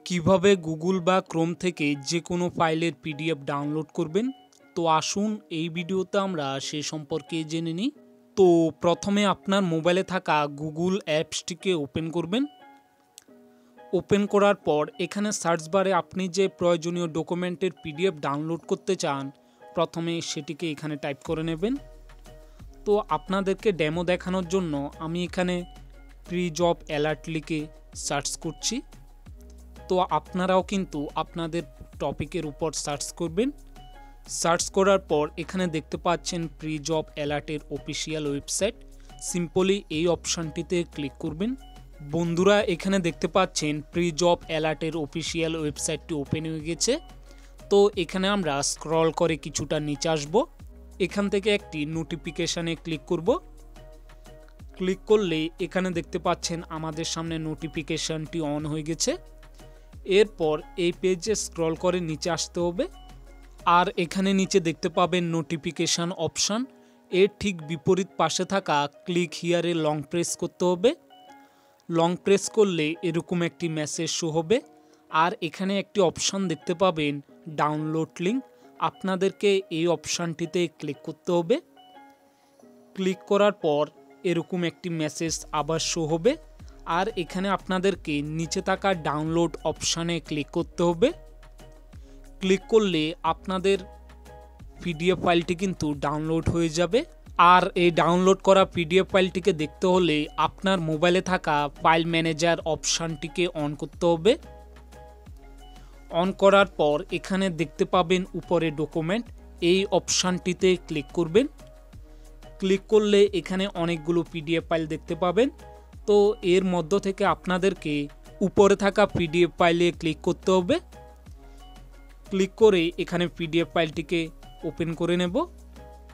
কিভাবে গুগল বা ক্রোম থেকে যে কোনো ফাইলের পিডিএফ ডাউনলোড করবেন। তো আসুন এই ভিডিওতে আমরা সে সম্পর্কে জেনে নিই। তো প্রথমে আপনার মোবাইলে থাকা গুগল অ্যাপসটিকে ওপেন করবেন। ওপেন করার পর এখানে সার্চ বারে আপনি যে প্রয়োজনীয় ডকুমেন্টের পিডিএফ ডাউনলোড করতে চান প্রথমে সেটিকে এখানে টাইপ করে নেবেন। তো আপনাদেরকে ডেমো দেখানোর জন্য আমি এখানে প্রি জব অ্যালার্ট লিখে সার্চ করছি। তো আপনারাও কিন্তু আপনাদের টপিকের উপর সার্চ করবেন। সার্চ করার পর এখানে দেখতে পাচ্ছেন প্রি জব অ্যালার্টের অফিসিয়াল ওয়েবসাইট। সিম্পলি এই অপশানটিতে ক্লিক করবেন। বন্ধুরা এখানে দেখতে পাচ্ছেন প্রি জব অ্যালার্টের অফিসিয়াল ওয়েবসাইটটি ওপেন হয়ে গেছে। তো এখানে আমরা স্ক্রল করে কিছুটা নিচে আসব। এখান থেকে একটি নোটিফিকেশানে ক্লিক করব। ক্লিক করলে এখানে দেখতে পাচ্ছেন আমাদের সামনে নোটিফিকেশানটি অন হয়ে গেছে। এরপর এই পেজে স্ক্রল করে নিচে আসতে হবে। আর এখানে নিচে দেখতে পাবেন নোটিফিকেশান অপশান। এর ঠিক বিপরীত পাশে থাকা ক্লিক হিয়ারে লং প্রেস করতে হবে। লং প্রেস করলে এরকম একটি মেসেজ শো হবে। আর এখানে একটি অপশান দেখতে পাবেন ডাউনলোড লিঙ্ক। আপনাদেরকে এই অপশানটিতে ক্লিক করতে হবে। ক্লিক করার পর এরকম একটি মেসেজ আবার শো হবে। আর এখানে আপনাদেরকে নিচে থাকা ডাউনলোড অপশানে ক্লিক করতে হবে। ক্লিক করলে আপনাদের পিডিএফ ফাইলটি কিন্তু ডাউনলোড হয়ে যাবে। আর এই ডাউনলোড করা পিডিএফ ফাইলটিকে দেখতে হলে আপনার মোবাইলে থাকা ফাইল ম্যানেজার অপশানটিকে অন করতে হবে। অন করার পর এখানে দেখতে পাবেন উপরে ডকুমেন্ট, এই অপশানটিতে ক্লিক করবেন। ক্লিক করলে এখানে অনেকগুলো পিডিএফ ফাইল দেখতে পাবেন। তো এর মধ্য থেকে আপনাদেরকে উপরে থাকা পিডিএফ ফাইলে ক্লিক করতে হবে। ক্লিক করে এখানে পিডিএফ ফাইলটিকে ওপেন করে নেব।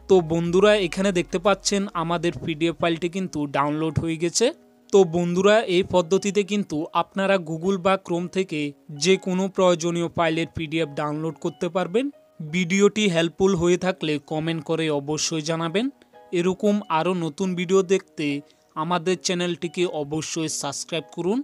তো বন্ধুরা এখানে দেখতে পাচ্ছেন আমাদের পিডিএফ ফাইলটি কিন্তু ডাউনলোড হয়ে গেছে। তো বন্ধুরা এই পদ্ধতিতে কিন্তু আপনারা গুগল বা ক্রোম থেকে যে কোনো প্রয়োজনীয় ফাইলের পিডিএফ ডাউনলোড করতে পারবেন। ভিডিওটি হেল্পফুল হয়ে থাকলে কমেন্ট করে অবশ্যই জানাবেন। এরকম আরও নতুন ভিডিও দেখতে আমাদের চ্যানেলটিকে অবশ্যই সাবস্ক্রাইব করুন।